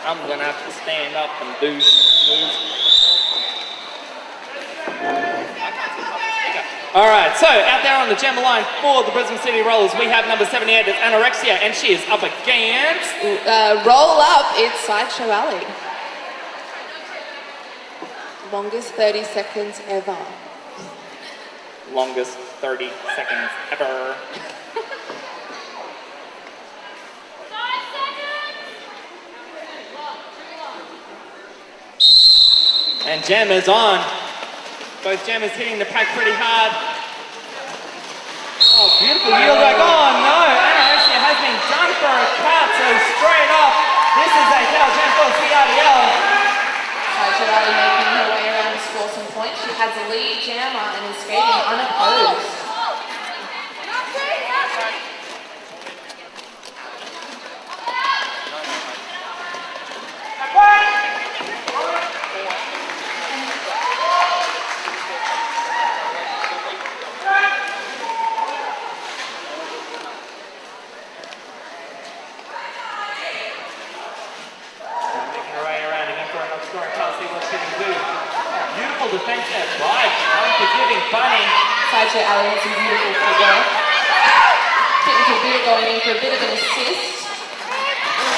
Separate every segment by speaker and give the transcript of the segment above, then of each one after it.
Speaker 1: I'm gonna have to stand up and do moves. All right, so out there on the Gemma line for the Brisbane City Rollers, we have number 78, it's Anorexia, and she is up against...
Speaker 2: roll up, it's Sideshow Alley. Longest 30 seconds ever.
Speaker 1: Longest 30 seconds ever. And Gemma's on. Both Gemma's hitting the pack pretty hard. Oh, beautiful yield back. Oh no, Anorexia has been done for a cut, so straight up. This is a tail jam for CRDL.
Speaker 2: Sideshow Alley making her way around to score some points. She has a lead jammer and is skating unopposed.
Speaker 1: Beautiful defense there, right? Unforgiving bunny.
Speaker 2: Sideshow Alley has some beautiful footwork. Getting to Beer going in for a bit of an assist.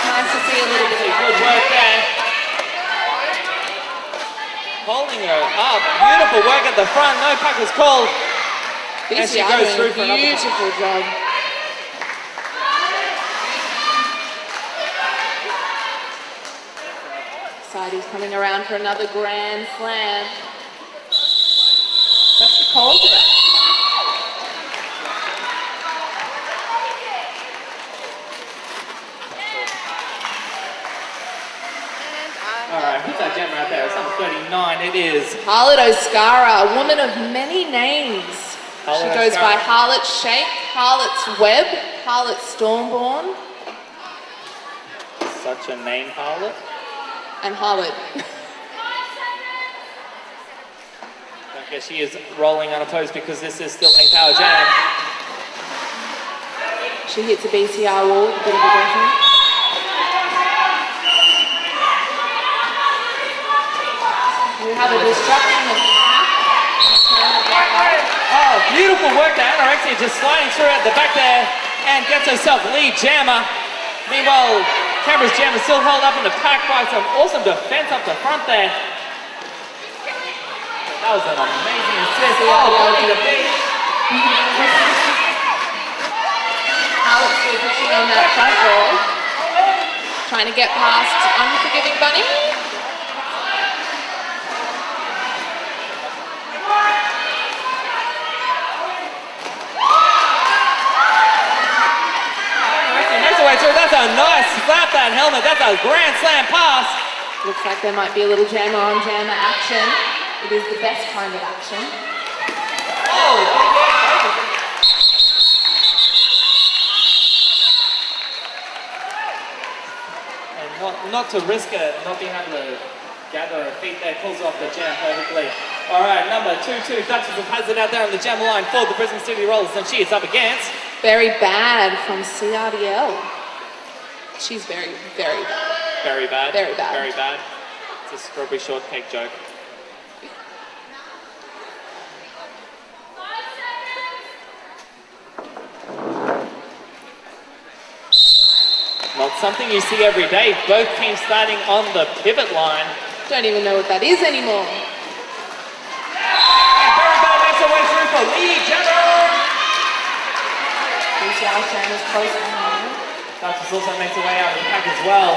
Speaker 2: Nice to see a little bit of
Speaker 1: good work there. Holding her up. Beautiful work at the front. No puck was called. And she goes through for another
Speaker 2: beautiful job. Sidey's coming around for another grand slam. That's the call to it.
Speaker 1: Alright, who's that gem right there? It's number 39. It is
Speaker 2: Harlot Oscara, a woman of many names. She goes by Harlot Shake, Harlot's Web, Harlot Stormborn.
Speaker 1: Such a name, Harlot.
Speaker 2: And Harlot.
Speaker 1: Okay, she is rolling unopposed because this is still 8-hour jam.
Speaker 2: She hits a BCR wall with a bit of aggression. We have a destruction of
Speaker 1: oh, beautiful work there. Anorexia just sliding through at the back there and gets herself lead jammer. Meanwhile, Canberra's jam is still held up in the pack by some awesome defense up the front there. That was an amazing assist. Oh, Bonnie the beat.
Speaker 2: Alex still pushing on that front wall. Trying to get past Unforgiving Bunny.
Speaker 1: That's a nice slap, that helmet. That's a grand slam pass.
Speaker 2: Looks like there might be a little jammer on jammer action. It is the best kind of action.
Speaker 1: Oh, and not to risk it, not being able to gather her feet there, pulls off the jam perfectly. All right, number 22, Duchess of Hazard out there on the jammer line for the Brisbane City Rollers, and she is up against
Speaker 2: Very Bad from CRDL. She's very, very bad.
Speaker 1: Very bad?
Speaker 2: Very bad.
Speaker 1: Very bad. It's a strawberry shortcake joke. Not something you see every day. Both teams starting on the pivot line.
Speaker 2: Don't even know what that is anymore.
Speaker 1: And Very Bad makes her way through for lead jammer.
Speaker 2: BCR jam is close to home.
Speaker 1: Duchess also makes her way out of the pack as well.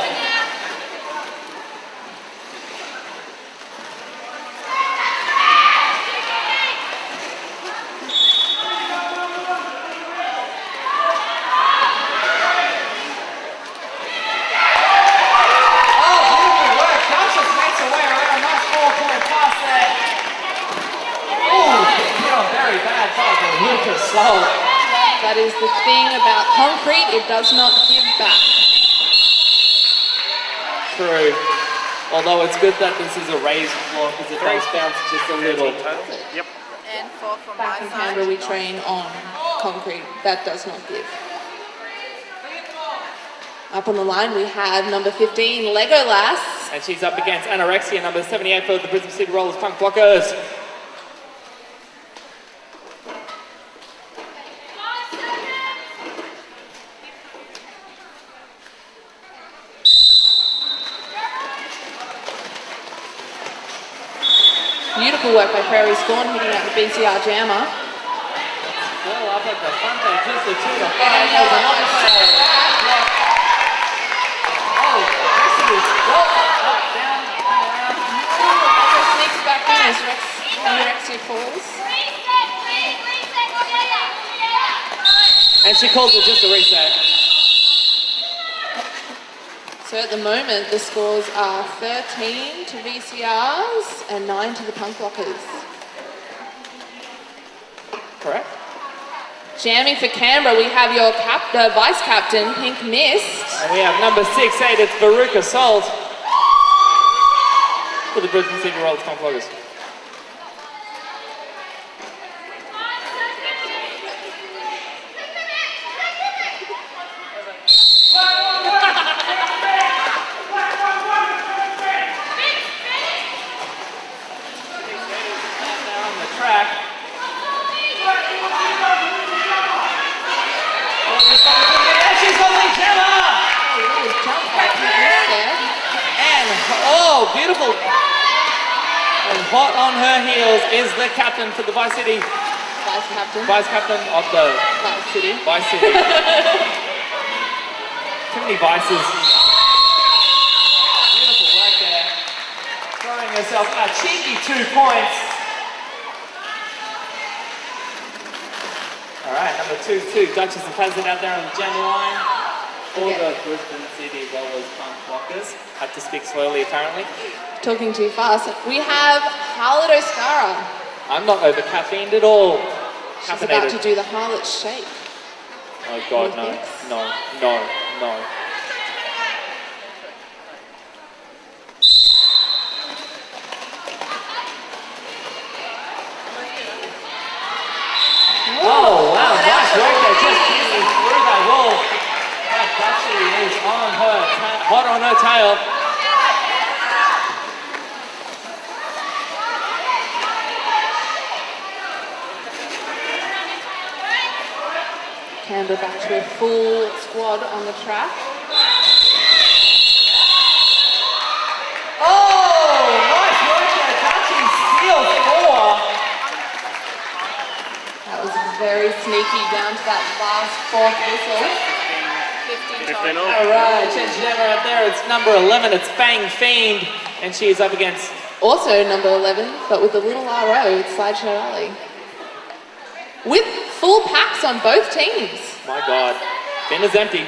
Speaker 1: Oh, beautiful work. Duchess makes her way around. Nice 4-point pass there. Oh, hit on Very Bad. That was a Lucas soul.
Speaker 2: That is the thing about concrete, it does not give back.
Speaker 1: True. Although it's good that this is a raised floor because it does bounce just a little.
Speaker 3: Yep.
Speaker 4: And 4 from
Speaker 2: Back in
Speaker 4: my side.
Speaker 2: Canberra we train on concrete, that does not give. Up on the line, we have number 15, Legolas.
Speaker 1: And she's up against Anorexia, number 78 for the Brisbane City Rollers Punk Blockers.
Speaker 2: Beautiful work by Prairie Scorn, hitting out the BCR jammer.
Speaker 1: Well, up at the front there, just the 2 to 5.
Speaker 2: And
Speaker 1: There's another player. Oh, this is up, down, around.
Speaker 2: Sneaks back in as Anorexia falls.
Speaker 1: And she calls it just a reset.
Speaker 2: So at the moment, the scores are 13 to VCRs and 9 to the Punk Blockers.
Speaker 1: Correct.
Speaker 2: Jamming for Canberra, we have your vice captain, Pink Mist.
Speaker 1: And we have number 6'8", it's Veruca Salt for the Brisbane City Rollers Punk Blockers. Oh, beautiful. And hot on her heels is the captain for the Vice City.
Speaker 2: Vice captain.
Speaker 1: Vice captain of the
Speaker 2: Vice City.
Speaker 1: Vice City. Too many vices. Beautiful work there. Throwing herself a cheeky 2 points. All right, number 2, Duchess of Hazard out there on the jammer line. For the Brisbane City Rollers Punk Blockers. Had to speak slowly, apparently.
Speaker 2: Talking too fast. We have Harlot O'Scara.
Speaker 1: I'm not over caffeined at all.
Speaker 2: She's about to do the Harlot shake.
Speaker 1: Oh God, no, no, no, no. Oh wow, nice work there, just peeling through that wall. That Dutchie is on her, hot on her tail.
Speaker 2: Canberra back to a full squad on the track.
Speaker 1: Oh, nice work there, Dutchie steals 4.
Speaker 2: That was very sneaky down to that last 4th whistle. 15
Speaker 1: All right, change the jammer out there. It's number 11. It's Fang Fiend, and she is up against
Speaker 2: also number 11, but with a little RO. It's Slideshow Alley. With full packs on both teams.
Speaker 1: My God, bin is empty.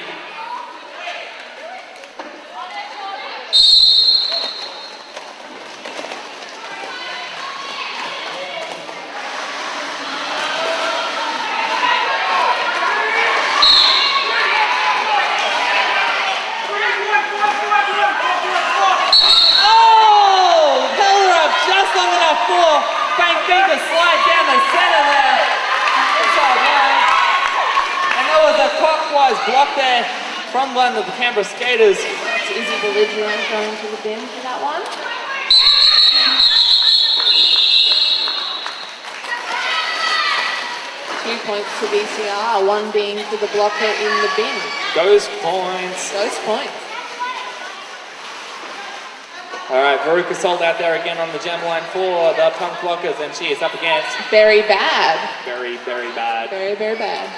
Speaker 1: Block there from one of the Canberra skaters.
Speaker 2: It's Izzy Belligerent going to the bin for that one. Two points to VCR, one being for the blocker in the bin.
Speaker 1: Ghost points.
Speaker 2: Ghost points.
Speaker 1: All right, Veruca sold out there again on the jam line for the Punk Blockers, and she is up against...
Speaker 2: Very bad.
Speaker 1: Very, very bad.
Speaker 2: Very, very bad.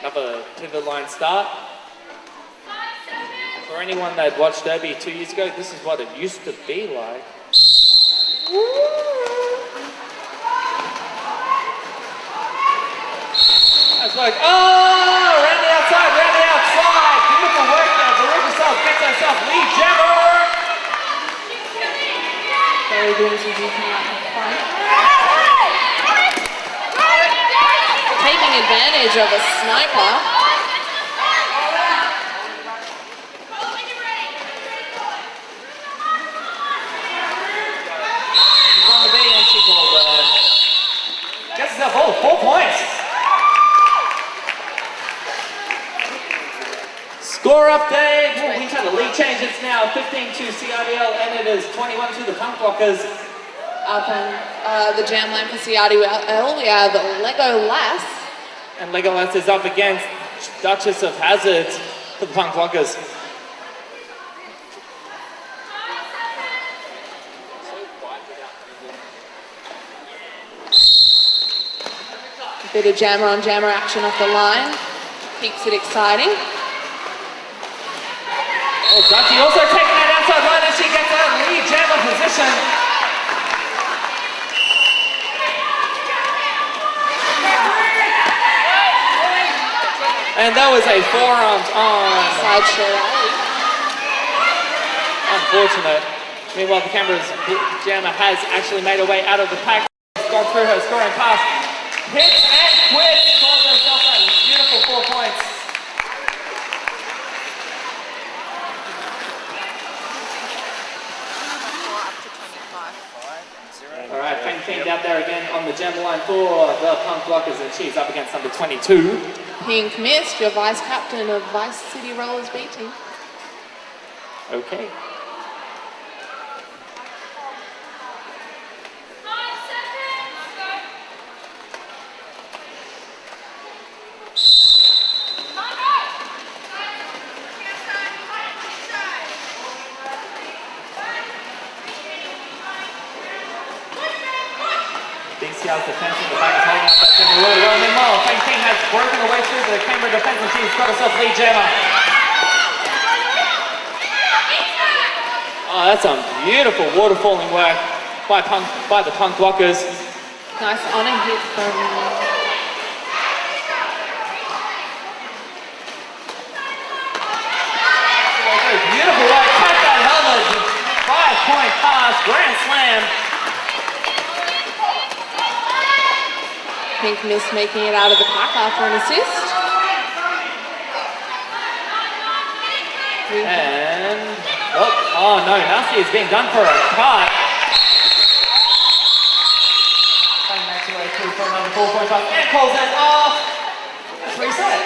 Speaker 1: Another pivot line start. For anyone that watched Derby 2 years ago, this is what it used to be like. That's like, oh, round the outside, round the outside. Beautiful work there. Veruca Salt gets herself lead jammer.
Speaker 2: Very good as you come out in front. Taking advantage of a sniper.
Speaker 1: She's on the B and she called, gets herself 4 points. Score update. Oh, we've had a lead change. It's now 15 to CRDL and it is 21 to the Punk Blockers.
Speaker 2: Up on the jam line for CRDL, we have Lego Lass.
Speaker 1: And Legolas is up against Duchess of Hazard for the Punk Blockers.
Speaker 2: A bit of jammer on jammer action off the line. Keeps it exciting.
Speaker 1: Oh, Dutchie also taking that outside line as she gets out lead jammer position. And that was a forearmed on.
Speaker 2: Side share.
Speaker 1: Unfortunate. Meanwhile, the Canberra's jammer has actually made her way out of the pack. Gone through her scoring pass. Hits and quits. Scores herself a beautiful 4 points. All right, Fang teamed out there again on the jam line for the Punk Blockers, and she's up against number 22.
Speaker 2: Pink missed, your vice captain of Vice City Rollers B team.
Speaker 1: Okay. BCR's defense in the back is holding up that jammer really well. Meanwhile, Fang Ting has broken away through the Canberra defense and she's got herself lead jammer. Oh, that's some beautiful waterfalling work by the Punk Blockers.
Speaker 2: Nice on a hit from...
Speaker 1: Beautiful work, cut that helmet, 5-point pass, grand slam.
Speaker 2: Pink missed making it out of the pack after an assist.
Speaker 1: And, oh no, Nasty is being done for a cut. Playing that way through for another 4-point pass and calls that off. That's reset.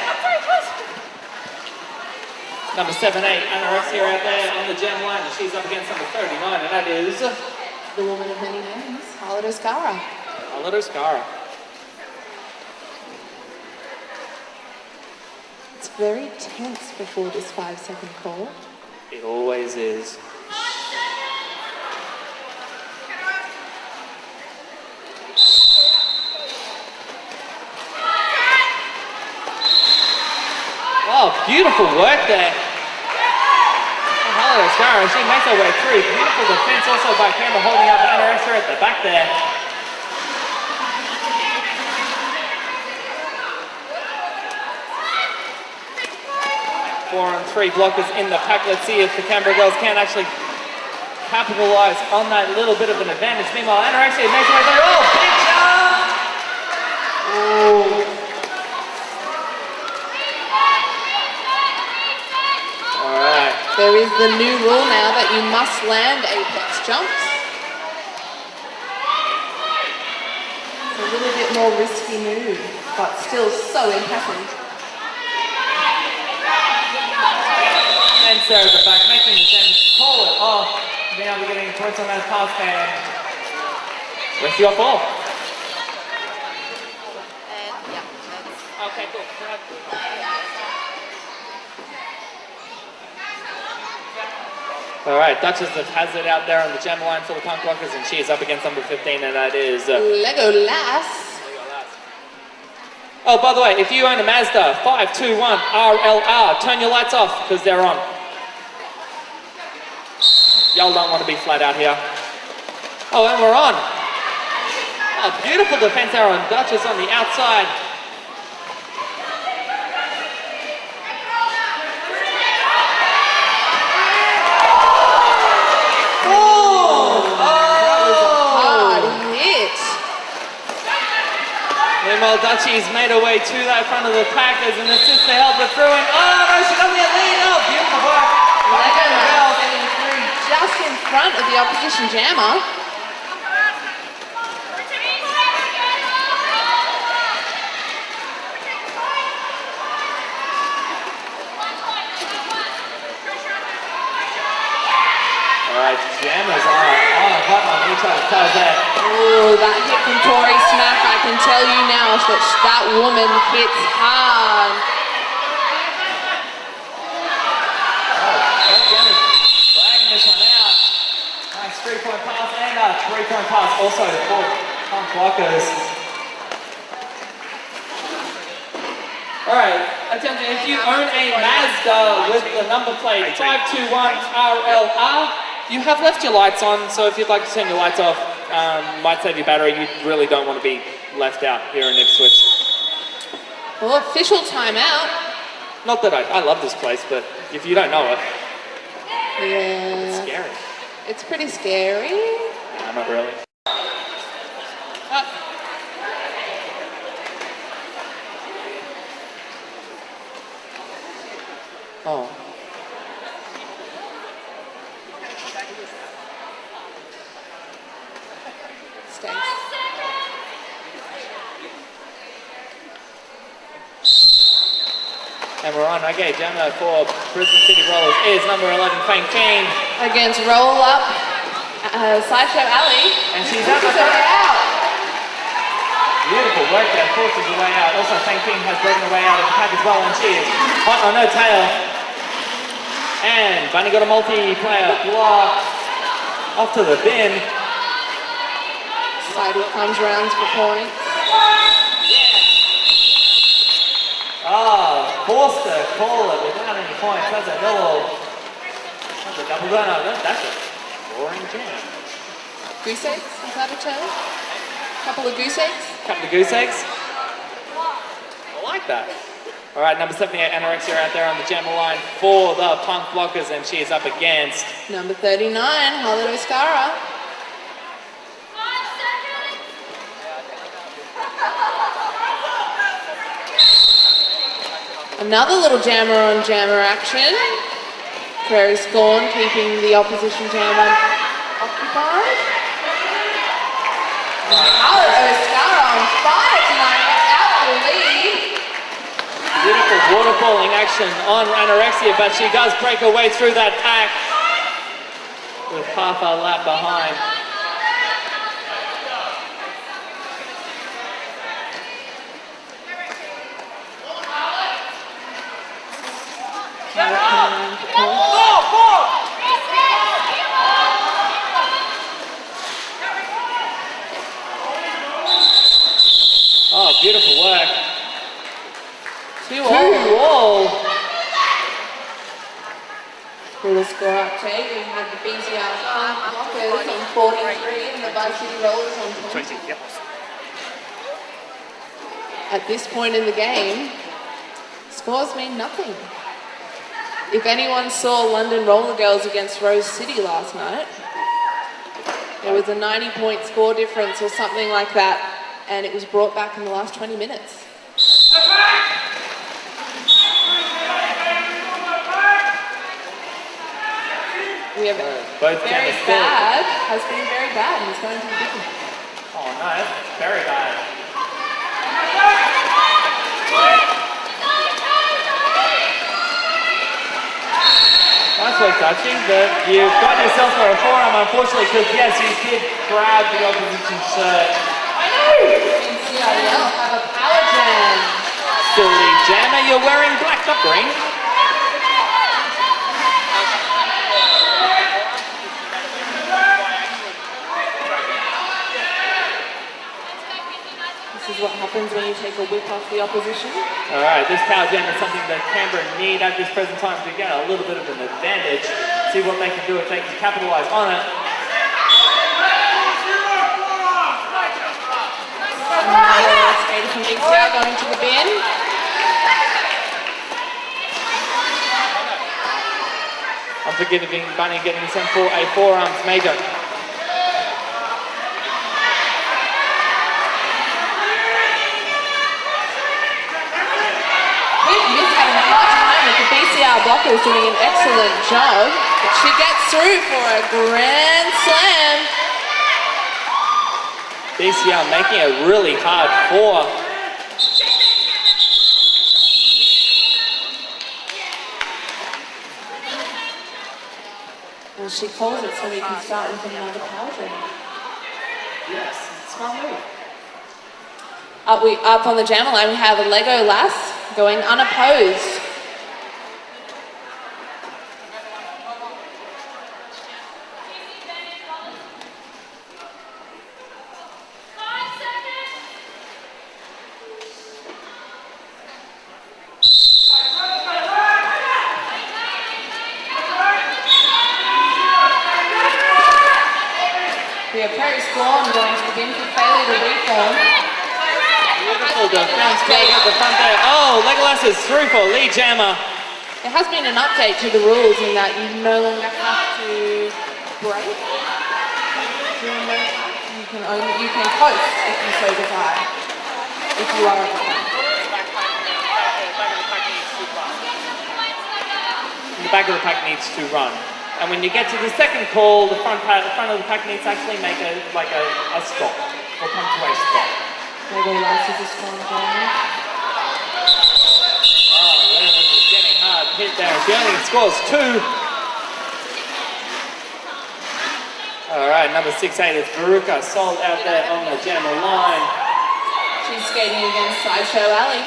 Speaker 1: Number 7-8, Anorexia out there on the jam line, and she's up against number 39, and that is
Speaker 2: the woman of many names, Holiday Scara.
Speaker 1: Holiday Scara.
Speaker 2: It's very tense before this 5-second call.
Speaker 1: It always is. Oh, beautiful work there. Holiday Scara, she makes her way through. Beautiful defense also by Canberra holding up Anorexia at the back there. 4-on-3 blockers in the pack. Let's see if the Canberra girls can actually capitalize on that little bit of an advantage. Meanwhile, Anorexia makes her way through. Oh, big jump! Ooh. All right.
Speaker 2: There is the new rule now that you must land apex jumps. It's a little bit more risky move, but still so impressive.
Speaker 1: And Sarah at the back, making the Gems call it off. Now we're getting points on that pass and where's your ball?
Speaker 3: And yeah, that's...
Speaker 1: Okay, cool. All right, Duchess has it out there on the jam line for the Punk Blockers, and she is up against number 15, and that is
Speaker 2: Lego Lass.
Speaker 1: Oh, by the way, if you own a Mazda 521 RLR, turn your lights off because they're on. Y'all don't want to be flat out here. Oh, and we're on. Oh, beautiful defense there on Duchess on the outside. Meanwhile, Dutchie's made her way to that front of the pack. There's an assist to help her through, and oh no, she doesn't get lead. Oh, beautiful work.
Speaker 2: Lego Lass getting through just in front of the opposition jammer.
Speaker 1: Alright, Jammers on a hot on each other's toes there.
Speaker 2: Oh, that hit from Tori Smack, I can tell you now that that woman hits hard.
Speaker 1: Both Jammers dragging this one out. Nice 3-point pass and a 3-point pass also for Punk Blockers. Alright, attention, if you own a Mazda with the number plate 521RLR, you have left your lights on, so if you'd like to turn your lights off, might save your battery. You really don't want to be left out here in Ipswich.
Speaker 2: Well, official timeout.
Speaker 1: Not that I love this place, but if you don't know it,
Speaker 2: Yeah.
Speaker 1: it's scary.
Speaker 2: It's pretty scary.
Speaker 1: No, not really. Oh.
Speaker 2: Stays.
Speaker 1: And we're on. Okay, jammer for Brisbane City Rollers is number 11, Fang King.
Speaker 2: Against Roll Up, Sideshow Alley.
Speaker 1: And she's out.
Speaker 2: Forces her way out.
Speaker 1: Beautiful work there, forces her way out. Also, Fang King has broken her way out of the pack as well, and she is hot on her tail. And Bunny got a multiplayer block off to the bin.
Speaker 2: Sidey comes round for points.
Speaker 1: Forced to call it without any points. That's a double run. That's a boring jam.
Speaker 2: Goose eggs, is that a term? Couple of goose eggs?
Speaker 1: Couple of goose eggs. I like that. All right, number 78, Anorexia out there on the jammer line for the Punk Blockers, and she is up against
Speaker 2: Number 39, Holiday Scara. Another little jammer on jammer action. Prairie Scorn keeping the opposition jammer occupied. Holiday Scara on fire tonight, out the lead.
Speaker 1: beautiful waterfalling action on Anorexia, but she does break her way through that pack with half a lap behind. Oh, beautiful work. 2-all.
Speaker 2: Little score uptake. We have the BCR Punk Blockers on 43 and the Varsity Rollers on 20.
Speaker 1: Yep.
Speaker 2: At this point in the game, scores mean nothing. If anyone saw London Roller Girls against Rose City last night, there was a 90-point score difference or something like that, and it was brought back in the last 20 minutes. We have
Speaker 1: Both
Speaker 2: very bad, has been very bad, and he's going to the big one.
Speaker 1: Oh no, that's very bad. Nice work touching, but you've got yourself for a forearm, unfortunately, because yes, you did grab the opposition shirt.
Speaker 2: I know! CRDL have a power jam.
Speaker 1: Silly jammer, you're wearing black, not green.
Speaker 2: This is what happens when you take a whip off the opposition.
Speaker 1: All right, this power jam is something that Canberra need at this present time to get a little bit of an advantage. See what they can do if they can capitalise on it.
Speaker 2: Skater from BCR going to the bin.
Speaker 1: Unforgiving Bunny getting sent for a forearms major.
Speaker 2: The BCR Blockers doing an excellent job. She gets through for a grand slam.
Speaker 1: BCR making it really hard for
Speaker 2: And she calls it so we can start with another power drill.
Speaker 1: Yes, smart move.
Speaker 2: Up on the jammer line, we have a Lego lass going unopposed. We have Perry Storm going to begin for failure to reform.
Speaker 1: Beautiful defense play at the front there. Oh, Legolas is through for lead jammer.
Speaker 2: There has been an update to the rules in that you no longer have to break during those times. You can post if you so desire, if you are at the front.
Speaker 1: The back of the pack needs to run. And when you get to the second call, the front of the pack needs to actually make a stop or come to a stop.
Speaker 2: Lego lass is a strong player.
Speaker 1: Oh, Legolas is getting hard hit there. She only scores 2. All right, number 6'8" is Veruca, sold out there on the jammer line.
Speaker 2: She's skating against Sideshow Alley.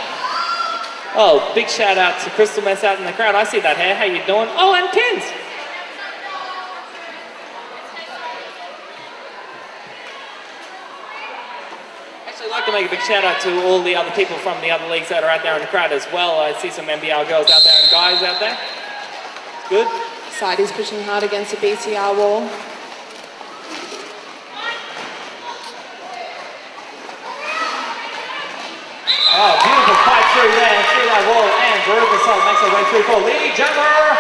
Speaker 1: Oh, big shout out to Crystal Mess out in the crowd. I see that hair. How you doing? Oh, and Kens. Actually, I'd like to make a big shout out to all the other people from the other leagues that are out there in the crowd as well. I see some NBL girls out there and guys out there. It's good.
Speaker 2: Sidey's pushing hard against the BCR wall.
Speaker 1: Oh, beautiful fight through there, through that wall, and Veruca Salt makes her way through for lead jammer.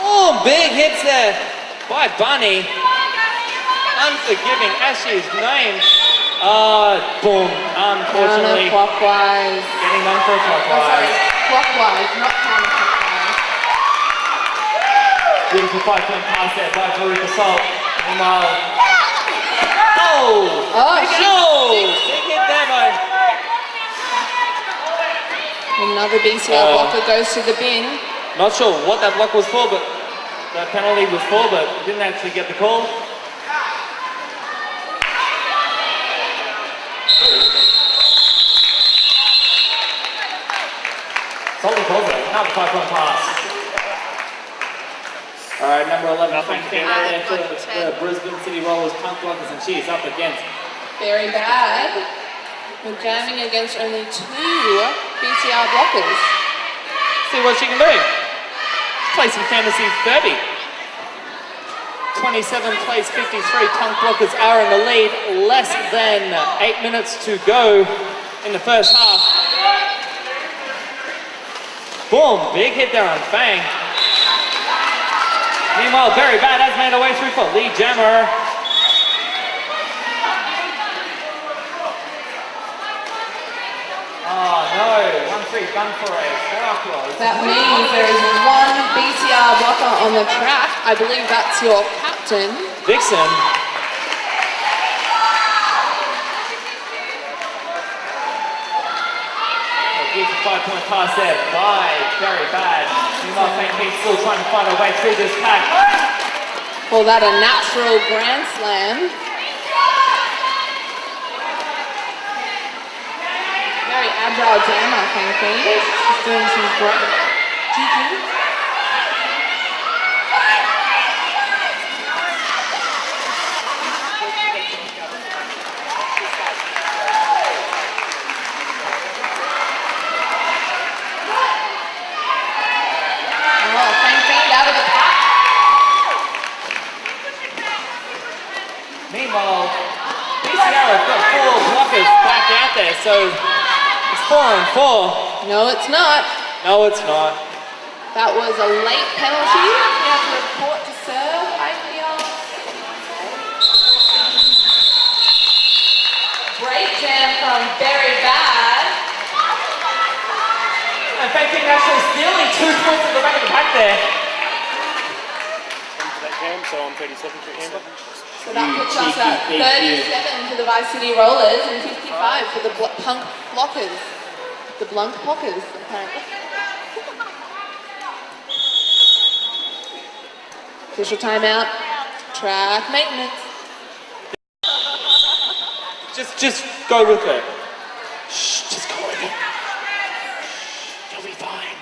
Speaker 1: Oh, big hits there by Bunny. Unforgiving as she's named. Boom, unfortunately.
Speaker 2: Counterclockwise.
Speaker 1: Getting done for a clockwise.
Speaker 2: Clockwise, not counterclockwise.
Speaker 1: Beautiful 5-point pass there by Veruca Salt. Meanwhile, big hit there by...
Speaker 2: Another BCR blocker goes to the bin.
Speaker 1: Not sure what that block was for, but that penalty was for, but didn't actually get the call. Solid calls there, another 5-point pass. All right, number 11, Frank Fan out there for the Brisbane City Rollers Punk Blockers, and she is up against.
Speaker 2: Very bad. We're jamming against only 2 BCR blockers.
Speaker 1: See what she can do. Play some fantasy derby. 27 plays 53. Punk Blockers are in the lead. Less than 8 minutes to go in the first half. Boom, big hit there on Fang. Meanwhile, Very Bad has made her way through for lead jammer. Oh no, 1-3 gun for a close.
Speaker 2: That means there is 1 BCR blocker on the track. I believe that's your captain.
Speaker 1: Vixen. Beautiful 5-point pass there by Very Bad. Meanwhile, Fang P's still trying to find her way through this pack.
Speaker 2: Call that a natural grand slam. Very agile jammer, Fang P. She's doing some great GG.
Speaker 1: Meanwhile, BCR have got 4 blockers back out there, so it's 4-4.
Speaker 2: No, it's not.
Speaker 1: No, it's not.
Speaker 2: That was a late penalty. We have to report to serve. IPR. Great jam from Very Bad.
Speaker 1: And Fang Ping actually stealing 2 points at the back of the pack there.
Speaker 4: So I'm 37 for Canberra.
Speaker 2: So that puts us at 37 for the Vice City Rollers and 55 for the Punk Blockers. The Blanc Blockers, apparently. Official timeout. Track maintenance.
Speaker 1: Just go with it. Shh, just go with it. You'll be fine.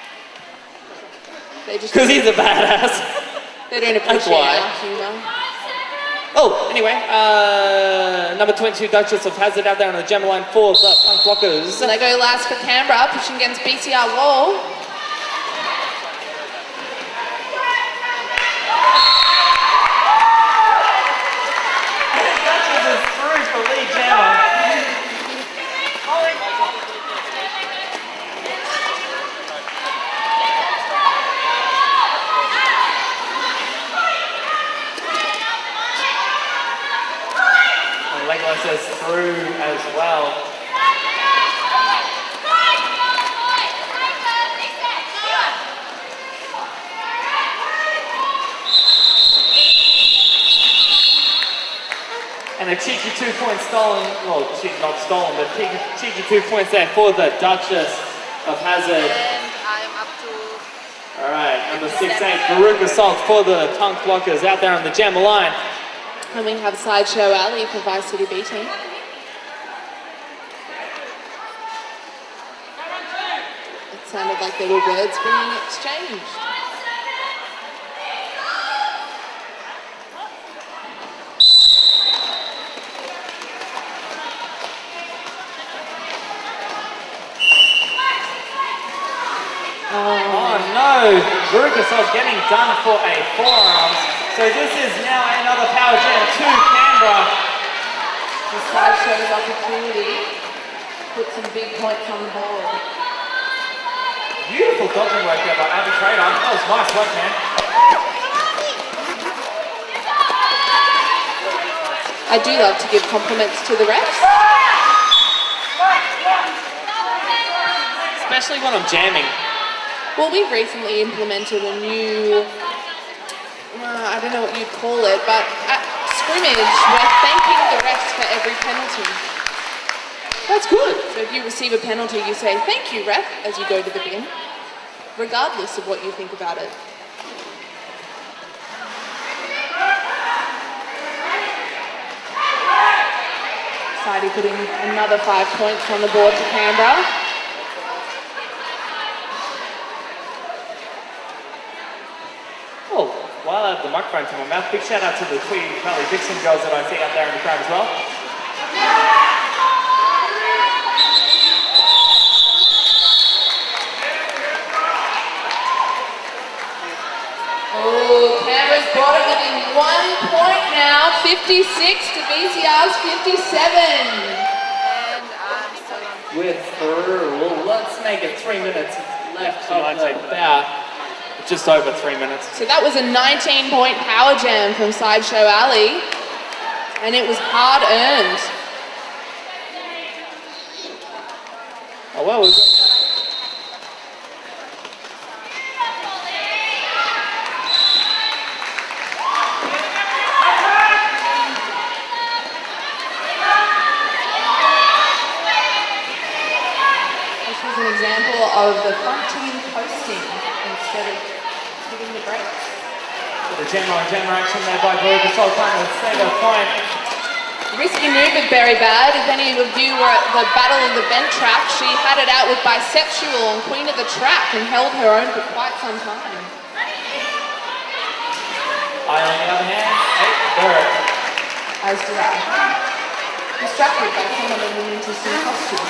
Speaker 1: Because he's a badass.
Speaker 2: They don't appreciate our humour.
Speaker 1: Oh, anyway, number 22, Duchess of Hazard out there on the gem line for the Punk Blockers.
Speaker 2: And they go last for Canberra, pushing against BCR Wall.
Speaker 1: Duchess is through for lead jammer. Legolas is through as well. And a cheeky 2 points stolen, well, not stolen, but cheeky 2 points there for the Duchess of Hazard.
Speaker 3: And I'm up to...
Speaker 1: Alright, number 6'8", Baruch Assault for the Punk Blockers out there on the gem line.
Speaker 2: And we have Sideshow Alley for Vice City B team. It sounded like there were words being exchanged.
Speaker 1: Oh no, Baruch Assault getting done for a forearm. So this is now another power jam to Canberra.
Speaker 2: The Sideshow's opportunity put some big points on the board.
Speaker 1: Beautiful dodging work there by Arbitrator. That was nice work, man.
Speaker 2: I do love to give compliments to the refs.
Speaker 1: Especially when I'm jamming.
Speaker 2: Well, we've recently implemented a new, I don't know what you'd call it, but at scrimmage, we're thanking the refs for every penalty. That's good. So if you receive a penalty, you say, "Thank you, ref," as you go to the bin, regardless of what you think about it. Sidey putting another 5 points on the board to Canberra.
Speaker 1: Oh, while I have the microphone to my mouth, big shout out to the Tweety Valley Dixon girls that I see out there in the crowd as well.
Speaker 2: Oh, Canberra's brought it within 1 point now, 56 to BCR's 57.
Speaker 3: And I'm still on...
Speaker 1: We're through. Well, let's make it 3 minutes left of the bout. Just over 3 minutes.
Speaker 2: So that was a 19-point power jam from Sideshow Alley, and it was hard earned.
Speaker 1: Oh well, we've got...
Speaker 2: This was an example of the front team posting instead of hitting the brakes.
Speaker 1: The jammer action there by Baruch Assault trying to save a point.
Speaker 2: Risky move with Berry Bad. If any of you were at the Battle of the Bent track, she had it out with Bisexual on Queen of the Track and held her own for quite some time.
Speaker 1: I, on the other hand, hate Baruch.
Speaker 2: As did I. Distracted by someone in an interesting costume.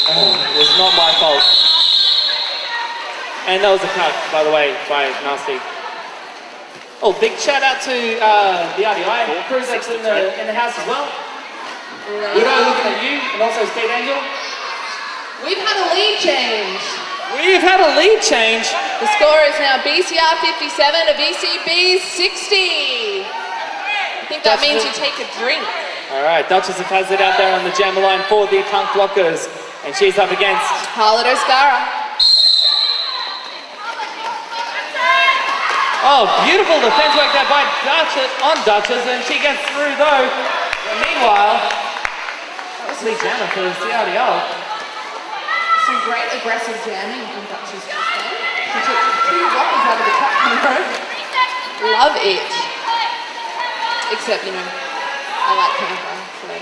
Speaker 1: It was not my fault. And that was a cut, by the way, by Nasty. Oh, big shout out to the RDI crew that's in the house as well. We're all looking at you, and also State Angel.
Speaker 2: We've had a lead change.
Speaker 1: We've had a lead change.
Speaker 2: The score is now BCR 57 to BCB 60. I think that means you take a drink.
Speaker 1: All right, Duchess of Hazard out there on the jammer line for the Punk Blockers, and she's up against
Speaker 2: Harlot Oscara.
Speaker 1: Oh, beautiful defense work there by Duchess, and she gets through though. Meanwhile, that was Lee Jammer for the CRDL.
Speaker 2: Some great aggressive jamming from Duchess just then. She took 2 blockers out of the cup in a row. Love it. Except, I like Canberra, so.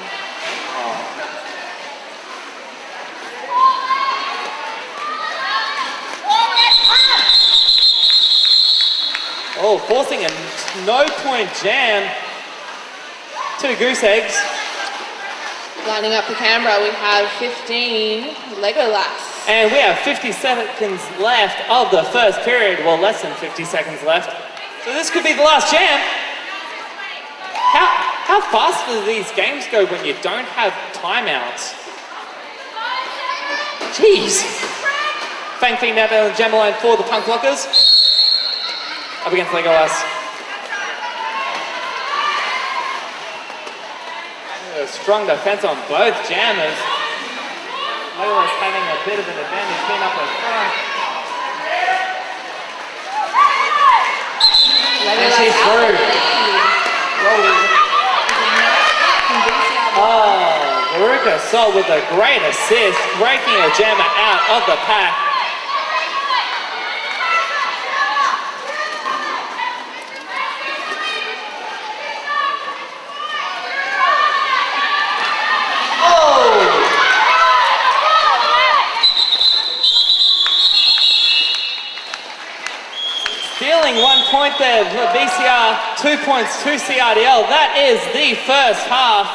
Speaker 1: Oh, forcing a no-point jam. 2 goose eggs.
Speaker 2: Lining up for Canberra, we have 15 Legolas.
Speaker 1: And we have 50 seconds left of the first period. Well, less than 50 seconds left. So this could be the last jam. How fast do these games go when you don't have timeouts? Jeez. Fang Fiend out there on the jam line for the Punk Blockers. Up against Legolas. A strong defense on both jammers. Legolas having a bit of an advantage being up in front. And she's through. Oh, Veruca Sol with a great assist, breaking a jammer out of the pack. Stealing 1 point there for BCR, 2 points to CRDL. That is the first half.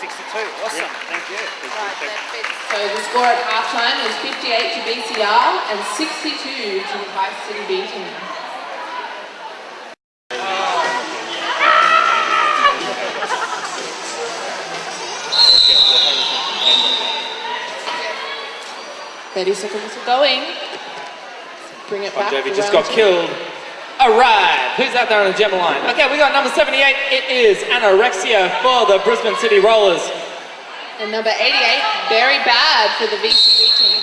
Speaker 4: 58-62. Awesome. Thank you.
Speaker 3: Right, that fits.
Speaker 2: So the score at halftime is 58 to BCR and 62 to High City Beacon. "30 seconds are going. Bring it back.
Speaker 1: Jovi just got killed. All right, who's out there on the Gemma line? Okay, we got number 78. It is Anorexia for the Brisbane City Rollers.
Speaker 2: And number 88, Very Bad for the VCB team.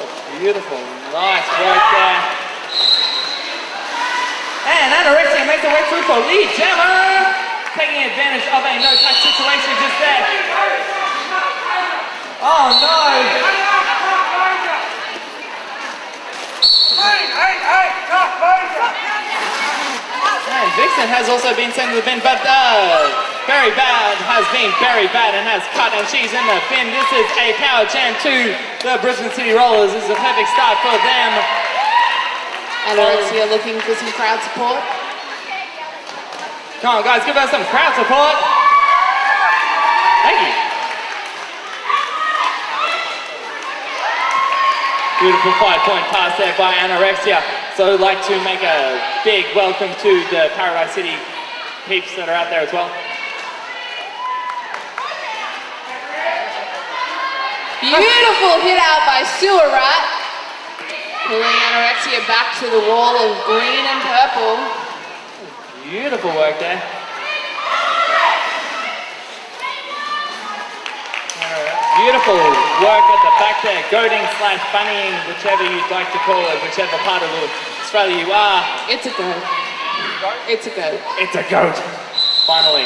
Speaker 1: Oh, beautiful, nice work there. And Anorexia makes her way through for lead jammer, taking advantage of a no-touch situation just there. Oh no! And Vixen has also been sent to the bin, but Very Bad has been very bad and has cut, and she's in the bin. This is a power jam to the Brisbane City Rollers. This is a perfect start for them.
Speaker 2: Anorexia looking for some crowd support.
Speaker 1: Come on, guys, give us some crowd support. Thank you. Beautiful 5-point pass there by Anorexia. So I'd like to make a big welcome to the Paradise City peeps that are out there as well.
Speaker 2: Beautiful hit out by Sewer Rat. Pulling Anorexia back to the wall of green and purple.
Speaker 1: Beautiful work there. Beautiful work at the back there, goading / bunnying, whichever you'd like to call it, whichever part of Australia you are.
Speaker 2: It's a goat. It's a goat.
Speaker 1: It's a goat, finally.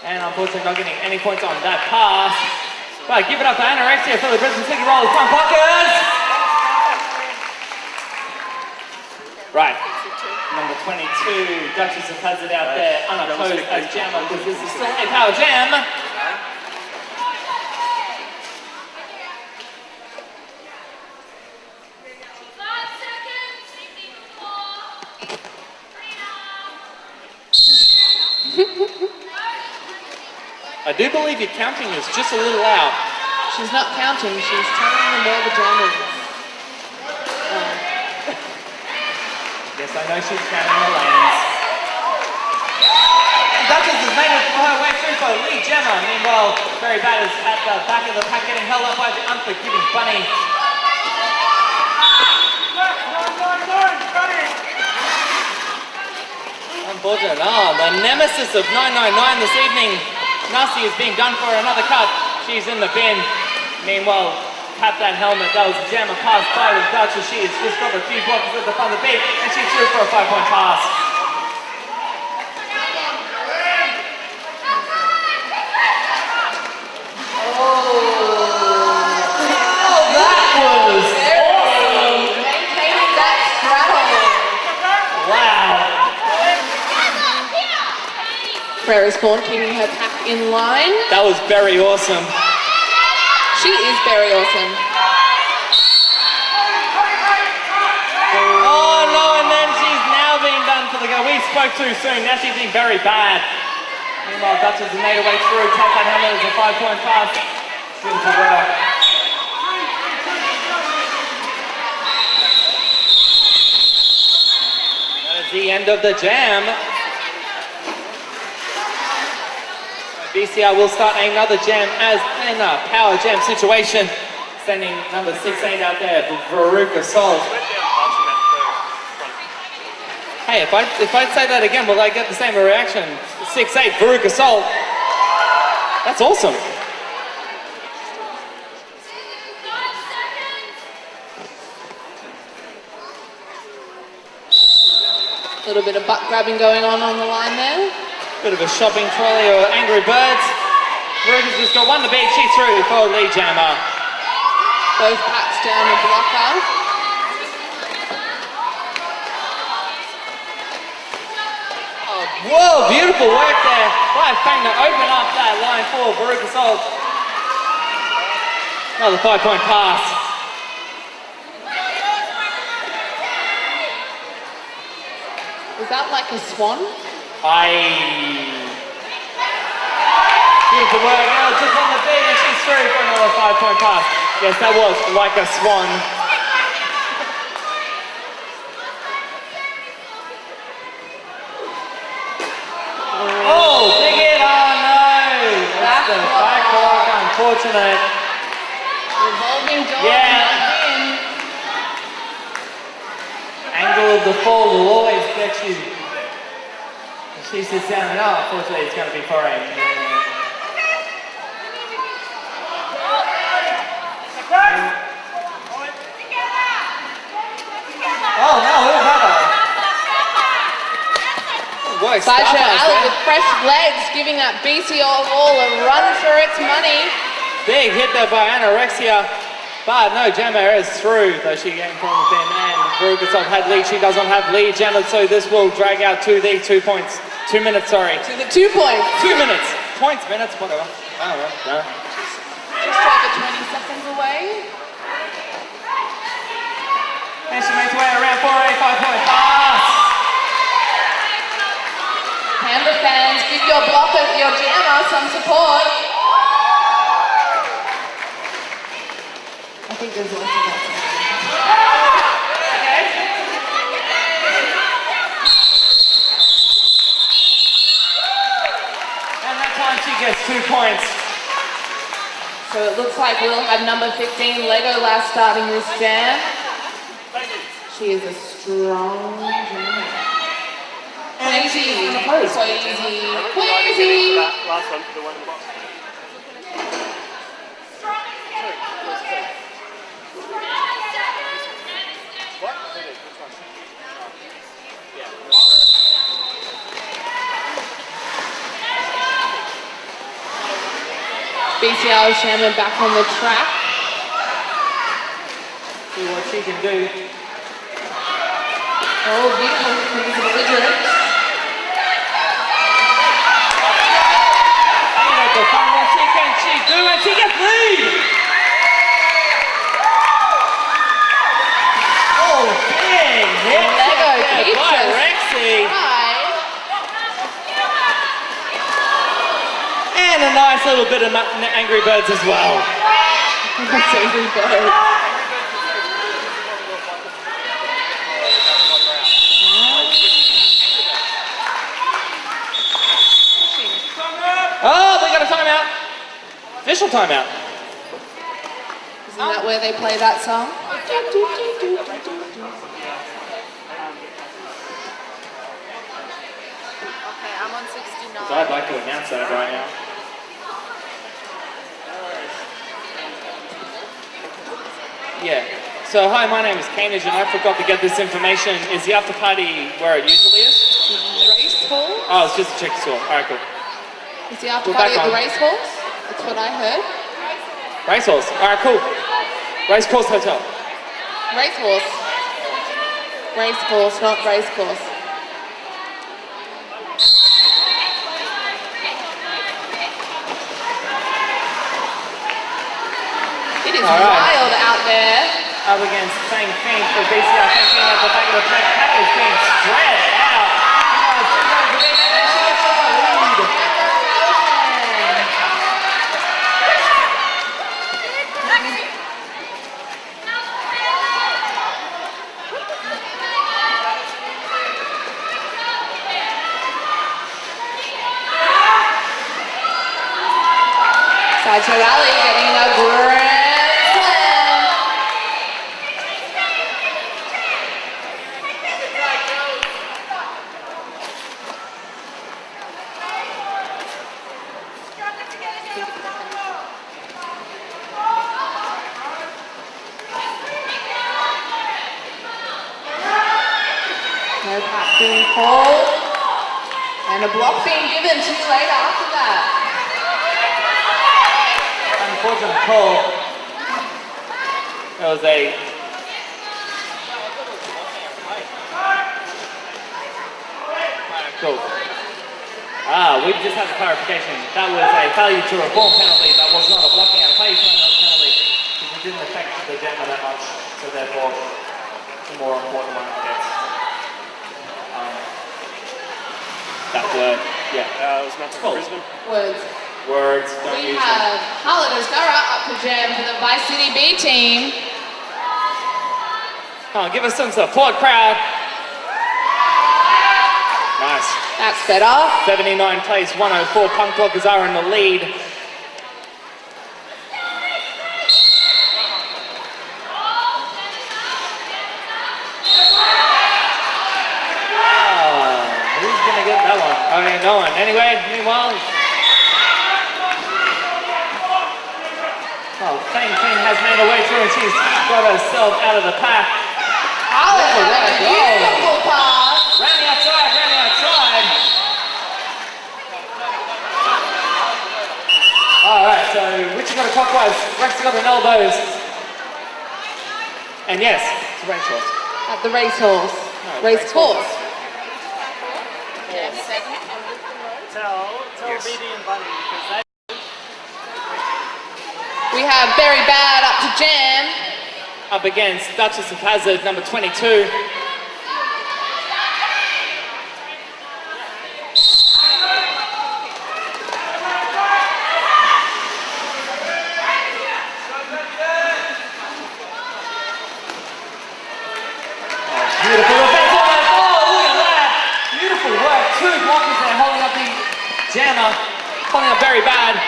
Speaker 1: And unfortunately not getting any points on that pass. But give it up to Anorexia for the Brisbane City Rollers Punk Blockers. Right. Number 22, Duchess has it out there unopposed as jammer because this is still a power jam. I do believe your counting is just a little out.
Speaker 2: She's not counting, she's telling them where the jam is.
Speaker 1: Yes, I know she's counting the lanes. Duchess has made it her way through for lead jammer. Meanwhile, Very Bad is at the back of the pack getting held up by the unforgiving bunny. Unfortunate. Oh, the nemesis of 999 this evening. Nasty is being done for another cut. She's in the bin. Meanwhile, tap that helmet. That was a jammer pass by with Dutch. She has just got a few blockers at the front of the beat, and she's through for a 5-point pass.
Speaker 2: Maintaining that straddle.
Speaker 1: Wow.
Speaker 2: Prairie Spawn keeping her pack in line.
Speaker 1: That was very awesome.
Speaker 2: She is very awesome.
Speaker 1: Oh no, and then she's now being done for the go. We spoke too soon. Now she's being very bad. Meanwhile, Dutch has made her way through. Tap that helmet as a 5-point pass. Beautiful work. That is the end of the jam. BCR will start another jam as in a power jam situation. Sending number 16 out there for Veruca Salt. Hey, if I say that again, will I get the same reaction? 6'8", Veruca Salt. That's awesome.
Speaker 2: A little bit of butt grabbing going on the line there.
Speaker 1: Bit of a shopping trolley or Angry Birds. Veruca's just got one to beat. She's through for lead jammer.
Speaker 2: Both packs down the blocker.
Speaker 1: Oh, whoa, beautiful work there. Right, Fang to open up that line for Veruca Salt. Another 5-point pass.
Speaker 2: Was that like a swan?
Speaker 1: Beautiful work. Now just on the beat and she's through for another 5-point pass. Yes, that was like a swan. Oh, big hit. Oh no. That's the back block. Unfortunate.
Speaker 2: Revolving door.
Speaker 1: Yeah. Angle of the fall will always get you. And she sits down and unfortunately it's going to be for him. Oh no, who's that?
Speaker 2: Sasha Allen with fresh legs, giving that BCR wall a run for its money.
Speaker 1: Big hit there by Anorexia. But no, Jammer is through, though she getting from within, and Veruca Salt had lead. She doesn't have lead, Jammer, so this will drag out to the 2 points. 2 minutes, sorry.
Speaker 2: To the 2 points.
Speaker 1: 2 minutes. Points, minutes, whatever. Oh, well, no.
Speaker 2: Just over 20 seconds away.
Speaker 1: And she makes her way around for a 5-point pass.
Speaker 2: Canberra fans, give your blocker, your jammer some support. I think there's also that.
Speaker 1: And that time she gets 2 points.
Speaker 2: So it looks like we'll have number 15, Legolas, starting this jam. She is a strong jammer. Queasy. So easy. Queasy.
Speaker 4: Last one for the one in the box. What? Which one?
Speaker 2: BCR Shannon back on the track.
Speaker 1: See what she can do.
Speaker 2: Oh, beautiful. Belligerent.
Speaker 1: What can she do? And she gets lead! Oh, big hit
Speaker 2: Lego
Speaker 1: by
Speaker 2: Peaches.
Speaker 1: Rexy.
Speaker 2: Right.
Speaker 1: And a nice little bit of Angry Birds as well.
Speaker 2: That's Angry Birds.
Speaker 1: Oh, they got a timeout. Official timeout.
Speaker 2: Isn't that where they play that song?
Speaker 3: Okay, I'm on 69.
Speaker 1: So I'd like to announce that right now. Yeah. So, hi, my name is Canage, and I forgot to get this information. Is the after party where it usually is?
Speaker 2: Race horse?
Speaker 1: Oh, it's just a chicken store. All right, cool.
Speaker 2: Is the after
Speaker 1: We're
Speaker 2: party
Speaker 1: back
Speaker 2: at the
Speaker 1: on.
Speaker 2: race horse? That's what I heard.
Speaker 1: Racehorse. All right, cool. Racecourse Hotel.
Speaker 2: Race horse. Race horse, not race course. It is
Speaker 1: All right.
Speaker 2: wild out there.
Speaker 1: Up against Fang Fang for BCR. Fang Fang at the back of the pack. That is being spread out. Two guys a bit, and she gets the lead.
Speaker 2: Sideshow Alley getting a grand slam. No pack being called. And a block being given too late after that.
Speaker 1: Unfortunate call. That was a cool. We just had a clarification. That was a failure to reform penalty. That was not a blocking out failure penalty because it didn't affect the jammer that much. So therefore, the more important one gets that word. Yeah.
Speaker 4: It was nothing for Brisbane.
Speaker 1: Words. Don't
Speaker 2: We
Speaker 1: use
Speaker 2: have Harlan Oscara up to jam for the Vice City B team.
Speaker 1: them. Come on, give us some support, crowd. Nice.
Speaker 2: That's better.
Speaker 1: 79 plays 104. Punk Blockers are in the lead. Who's gonna get that one? I mean, no one. Anyway, meanwhile. Fang Fang has made her way through and she's got herself out of the pack.
Speaker 2: Harlan having a beautiful pass.
Speaker 1: Round the outside, round the outside. Alright, so Richard got a clockwise, Rex got an elbows. And yes, it's a racehorse.
Speaker 2: At the racehorse.
Speaker 1: No,
Speaker 2: Race course.
Speaker 3: Yes.
Speaker 4: Tell BD and Bunny because they.
Speaker 2: We have Very Bad up to jam.
Speaker 1: Up against Duchess of Hazard, number 22. Beautiful defense on that. Oh, look at that. Beautiful work. Two blockers there holding up the jammer. Holding up Very Bad.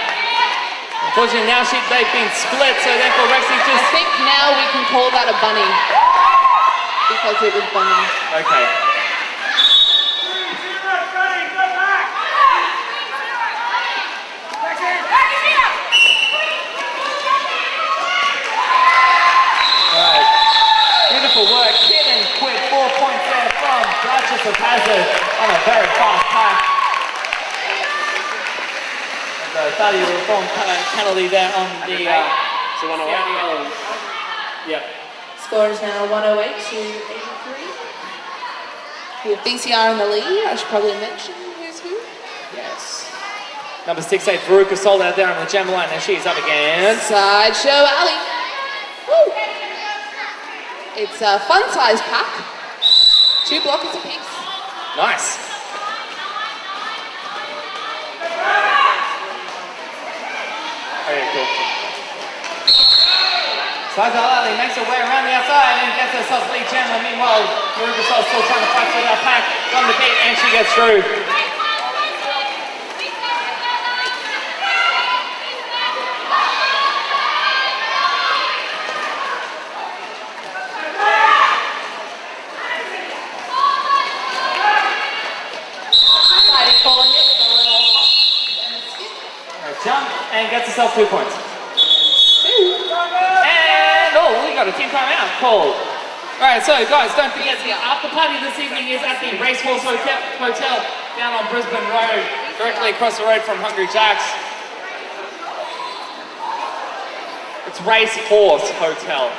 Speaker 1: Unfortunately, now they've been split, so therefore Rexy
Speaker 2: I
Speaker 1: just...
Speaker 2: think now we can call that a bunny. Because it was bunny.
Speaker 1: Okay. Alright. Beautiful work. Hit and quit. 4 points there from Duchess of Hazard on a very fast pack. The failure to reform penalty there on the
Speaker 4: So 108.
Speaker 1: CRDL. Yep.
Speaker 2: Score is now 108 to 83. We have BCR in the lead. I should probably mention who's who.
Speaker 1: Yes. Number 6'8", Veruca sold out there on the jam line, and she's up against...
Speaker 2: Sideshow Alley. Woo! It's a fun size pack. 2 blockers apiece.
Speaker 1: Nice. Okay, cool. Sideshow Alley makes her way around the outside and gets herself lead jammer. Meanwhile, Veruca still trying to fight for that pack on the beat, and she gets through.
Speaker 2: Siding calling it with a little hop and a skip.
Speaker 1: Jump and gets herself 2 points. And, oh, we got a team called. Alright, so guys, don't forget the after party this evening is at the Racehorse Hotel down on Brisbane Road, directly across the road from Hungry Jack's. It's Racehorse Hotel.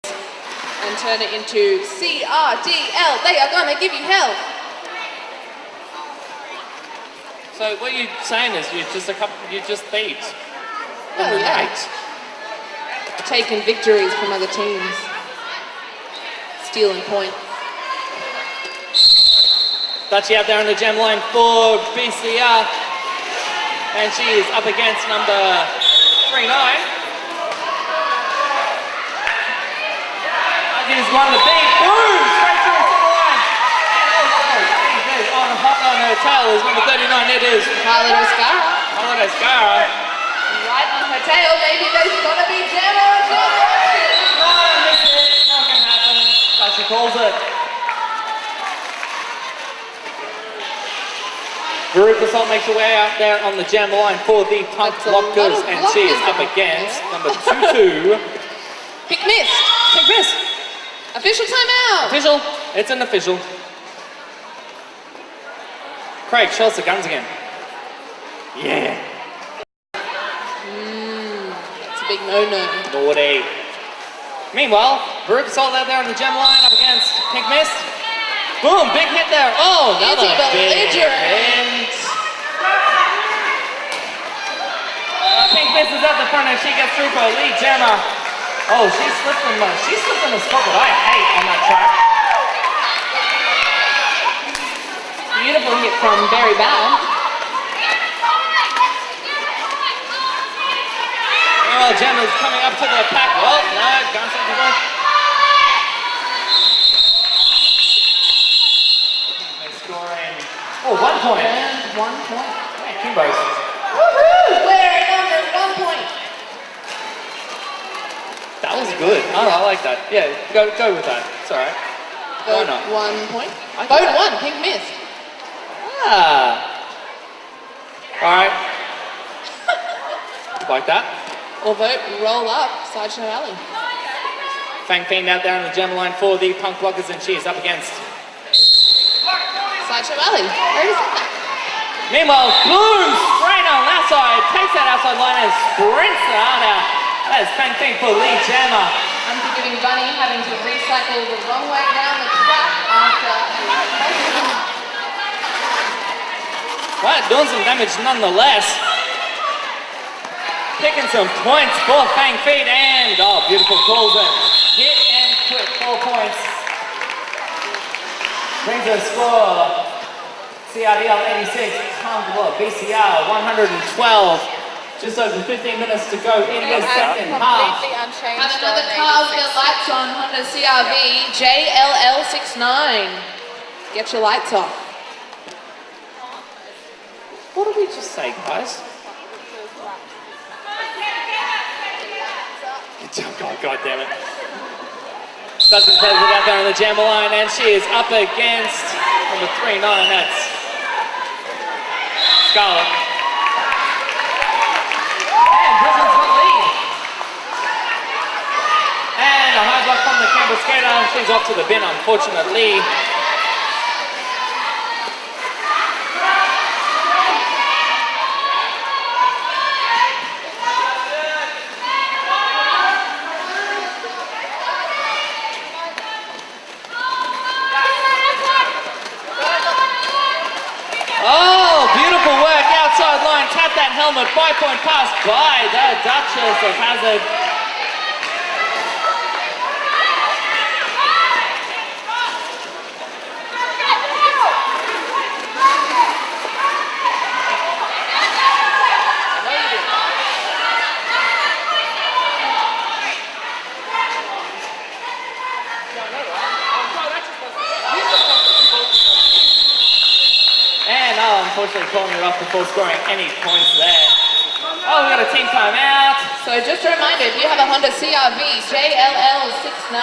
Speaker 2: And turn it into CRDL. They are gonna give you hell.
Speaker 1: So what you're saying is you're just thieves.
Speaker 2: Oh,
Speaker 1: On the
Speaker 2: yeah.
Speaker 1: night.
Speaker 2: Taking victories from other teams. Stealing points.
Speaker 1: Dutchie out there on the gem line for BCR. And she is up against number 39. He's one of the big boom straight through the center line. And also, on the hotline her tail is number 39. It is
Speaker 2: Harlan Oscara.
Speaker 1: Harlan Oscara.
Speaker 2: Right on her tail, maybe there's gonna be jam on jam.
Speaker 1: No, miss it. Not gonna happen. But she calls it. Veruca Salt makes her way out there on the jam line for the Punk
Speaker 2: That's a lot
Speaker 1: Blockers,
Speaker 2: of
Speaker 1: and she is up
Speaker 2: blockers
Speaker 1: against
Speaker 2: there.
Speaker 1: number 22.
Speaker 2: Pick miss.
Speaker 1: Take this.
Speaker 2: Official timeout.
Speaker 1: Official. It's an official. Craig, show us the guns again. Yeah.
Speaker 2: It's a big no-no.
Speaker 1: Naughty. Meanwhile, Veruca Salt out there on the gem line up against Pink Mist. Boom, big hit there. Oh, another
Speaker 2: Easy
Speaker 1: big
Speaker 2: belligerent.
Speaker 1: hit. Pink Mist is at the front and she gets through for a lead jammer. Oh, she slipped in a spot that I hate on that track.
Speaker 2: Beautiful hit from Very Bad.
Speaker 1: Oh, Gemma's coming up to the pack. Well, no, can't see the one. They're scoring. Oh, 1 point.
Speaker 2: And 1 point.
Speaker 1: Hey, Kimbo's.
Speaker 2: Woohoo! We're under 1 point.
Speaker 1: That was good. Oh, I like that. Yeah, go with that. It's all right. Why
Speaker 2: Vote
Speaker 1: not?
Speaker 2: 1 point.
Speaker 1: I
Speaker 2: Vote
Speaker 1: got
Speaker 2: 1. Pink missed.
Speaker 1: Ah. All right. Like that.
Speaker 2: Or vote roll up. Sideshow Alley.
Speaker 1: Fang Fiend out there on the gem line for the Punk Blockers, and she is up against.
Speaker 2: Sideshow Alley. Where is that?
Speaker 1: Meanwhile, Bloom straight on that side, takes that outside line and sprints it out. That is Fang Fiend for lead jammer.
Speaker 2: Unforgiving Bunny having to recycle the wrong way down the track after
Speaker 1: Right, doing some damage nonetheless. Picking some points for Fang Fiend and, oh, beautiful calls it. Hit and quit, 4 points. Brings her score. CRDL 86, BCR 112. Just over 15 minutes to go in the second half.
Speaker 3: Completely unchanged.
Speaker 2: Have another
Speaker 3: on
Speaker 2: car with
Speaker 3: 86.
Speaker 2: their lights on, Honda CRV JLL 69. Get your lights off.
Speaker 1: What did we just say, guys? God damn it. Dustin plays it out there on the jammer line, and she is up against number 39, that's Scarlett. And Brisbane's got lead. And a high block from the Canberra skater. She's off to the bin, unfortunately. Oh, beautiful work outside line. Tap that helmet. 5-point pass by the Duchess of Hazard. And unfortunately calling it off before scoring any points there. Oh, we got a team timeout.
Speaker 2: So just a reminder, if you have a Honda CRV JLL 69,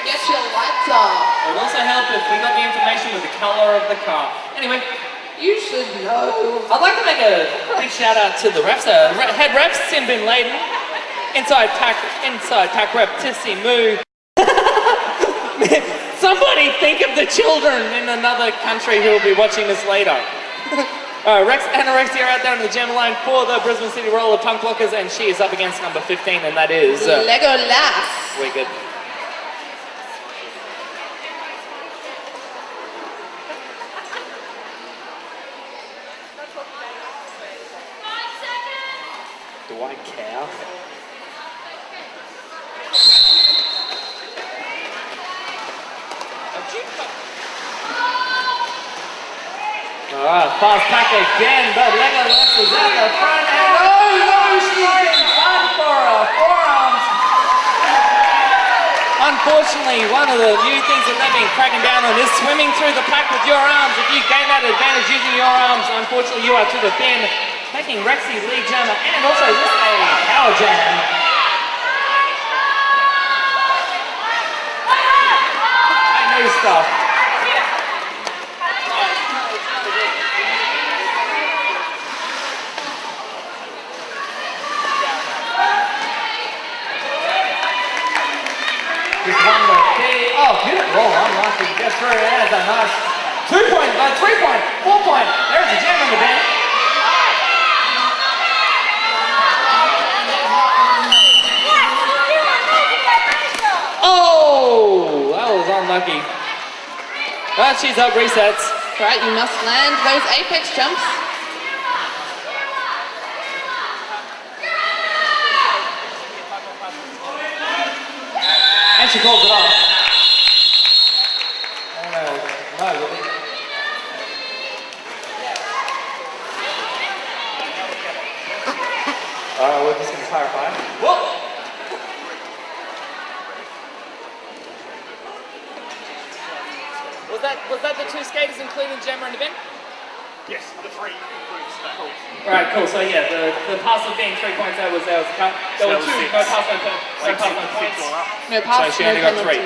Speaker 2: get your lights off.
Speaker 1: It would also help if we got the information with the color of the car. Anyway,
Speaker 2: You should know.
Speaker 1: I'd like to make a big shout out to the refs there. Head refs, Sin Bin Laden. Inside pack rep, Tissy Moo. Somebody think of the children in another country who will be watching this later. Rex Anorexia out there on the gem line for the Brisbane City Roller Punk Blockers, and she is up against number 15, and that is...
Speaker 2: Lego Lass.
Speaker 1: Wicked. Do I care? Alright, fast pack again, but Lego Lass is at the front, and no, she's been fun for her forearms. Unfortunately, one of the new things that they've been cracking down on is swimming through the pack with your arms. If you gain that advantage using your arms, unfortunately you are to the bin, making Rexy lead jammer and also this a power jam. I know stuff. He's won the key. Oh, beautiful. Unlucky. Gets through. There's a nice 2 point, 3 point, 4 point. There's a jam on the bench. Oh, that was unlucky. But she's up resets.
Speaker 2: Right, you must land those apex jumps.
Speaker 1: And she calls it off. No, really. We're just going to clarify. Whoa! Was that the two skaters including Gemma and the bin?
Speaker 4: Yes, the three includes the whole.
Speaker 1: Alright, cool. So yeah, the pass of being 3 points, there was a count. There were two, no pass, no points.
Speaker 2: No pass,
Speaker 1: So she
Speaker 2: no
Speaker 1: only got
Speaker 2: penalty.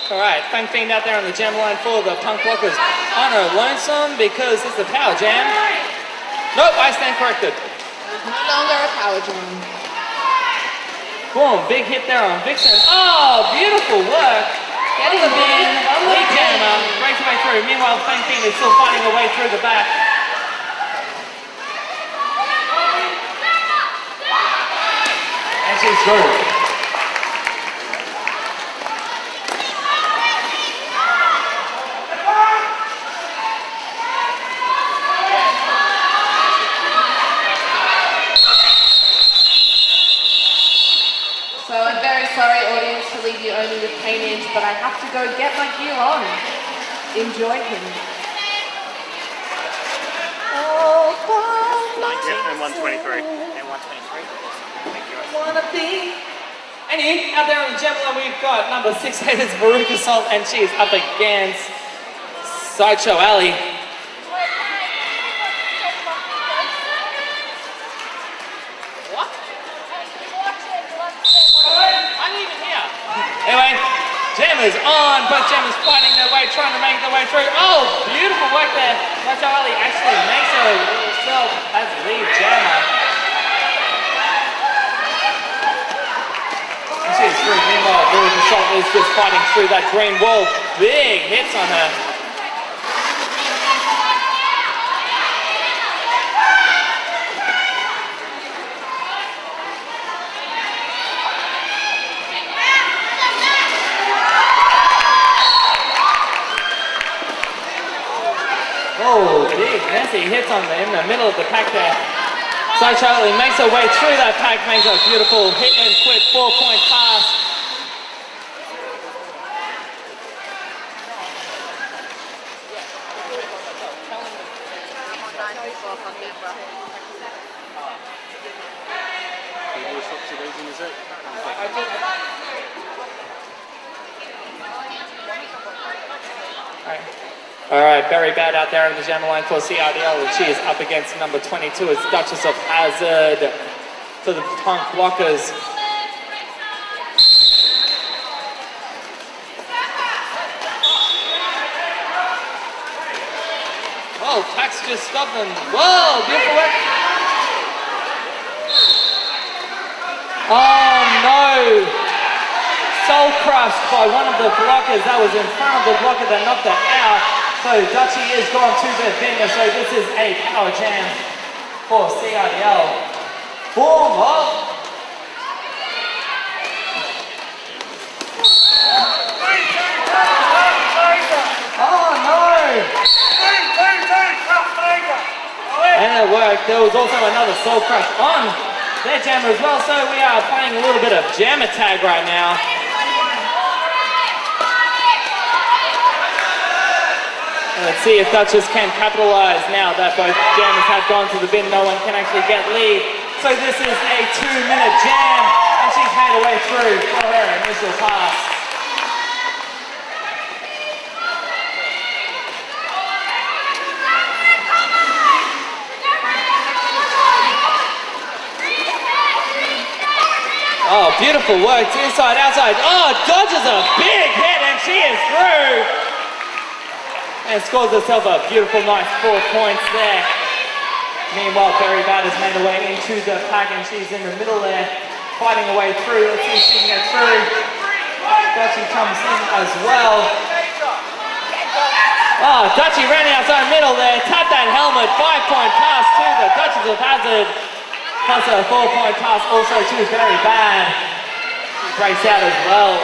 Speaker 1: 3. Alright, Fang Fiend out there on the jam line for the Punk Blockers. Honor Lonesome because it's the power jam. Nope, I stand corrected.
Speaker 2: No longer a power jam.
Speaker 1: Boom, big hit there on Vixen. Oh, beautiful work.
Speaker 2: Getting
Speaker 1: On the bin, lead jammer, breaks her way through. Meanwhile, Fang Fiend is still fighting her way through the back. And she's through.
Speaker 2: So I'm very sorry, audience, to leave you only with Painage, but I have to go get my gear on. Enjoy him. Oh,
Speaker 4: 19 and 123. And 123. Thank you.
Speaker 2: wanna be.
Speaker 1: And out there on the gem line, we've got number 6 haters, Veruca Salt, and she's up against Sideshow Alley. What? I didn't even hear. Anyway, Gemma's on, but Gemma's fighting their way, trying to make their way through. Oh, beautiful work there. Sideshow Alley actually makes herself as lead jammer. She's through. Meanwhile, Veruca Salt is just fighting through that green wall. Big hits on her. Oh, big messy hits on in the middle of the pack there. Sideshow Alley makes her way through that pack, makes a beautiful hit and quit 4-point pass. All right, very bad out there on the jammer line for CRDL, and she is up against number 22. It's Duchess of Hazard for the Punk Blockers. Whoa, Pax just stopped them. Whoa, beautiful work. Oh no! soul crushed by one of the blockers that was in front of the blocker that knocked her out. So Dutchie is gone to the bin. So this is a power jam for CRDL. Boom off. Oh no! And it worked. There was also another soul crush on their jammer as well. So we are playing a little bit of jammer tag right now. Let's see if Duchess can capitalize now that both jammers have gone to the bin. No one can actually get lead. So this is a 2-minute jam, and she's made her way through for her initial pass. Oh, beautiful work. Inside, outside. Oh, dodges a big hit, and she is through. And scores herself a beautiful, nice 4 points there. Meanwhile, Very Bad has made her way into the pack, and she's in the middle there, fighting her way through. Let's see if she can get through. Dutchie comes in as well. Oh, Dutchie ran outside middle there, tapped that helmet, 5-point pass to the Duchess of Hazard, plus a 4-point pass also to Very Bad. She breaks out as well.